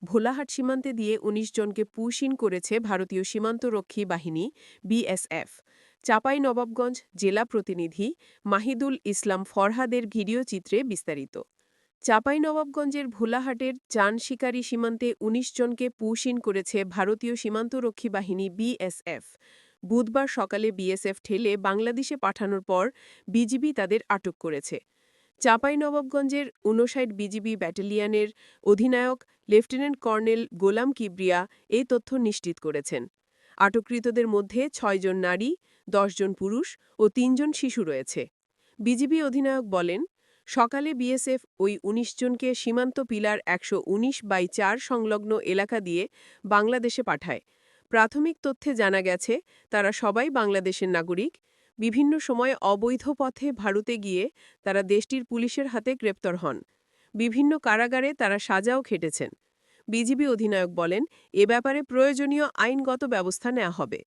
ভোলাহাট সীমান্তে দিয়ে ১৯ জনকে পুশ ইন করেছে ভারতীয় সীমান্তরক্ষী বাহিনী বিএসএফ। চাঁপাইনবাবগঞ্জ জেলা প্রতিনিধি মাহিদুল ইসলাম ফরহাদের ভিডিও চিত্রে বিস্তারিত। চাঁপাইনবাবগঞ্জের ভোলাহাটের চান শিকারী সীমান্তে ১৯ জনকে পুশ ইন করেছে ভারতীয় সীমান্তরক্ষী বাহিনী বিএসএফ। বুধবার সকালে বিএসএফ ঠেলে বাংলাদেশে পাঠানোর পর বিজিবি তাদের আটক করেছে। চাঁপাইনবাবগঞ্জের ৫৯ বিজিবি ব্যাটালিয়নের অধিনায়ক লেফটেন্যান্ট কর্নেল গোলাম কিবরিয়া এই তথ্য নিশ্চিত করেছেন। আটককৃতদের মধ্যে ৬ জন নারী, ১০ জন পুরুষ ও ৩ জন শিশু রয়েছে। বিজিবি অধিনায়ক বলেন, সকালে বিএসএফ ওই ১৯ জনকে সীমান্ত পিলার ১১৯/৪ সংলগ্ন এলাকা দিয়ে বাংলাদেশে পাঠায়। প্রাথমিক তথ্যে জানা গেছে তারা সবাই বাংলাদেশের নাগরিক। বিভিন্ন সময়ে অবৈধ পথে ভারতে গিয়ে তারা দেশটির পুলিশের হাতে গ্রেপ্তার হন। বিভিন্ন কারাগারে তারা সাজাও খেটেছেন। বিজিবি অধিনায়ক বলেন, এ ব্যাপারে প্রয়োজনীয় আইনগত ব্যবস্থা নেওয়া হবে।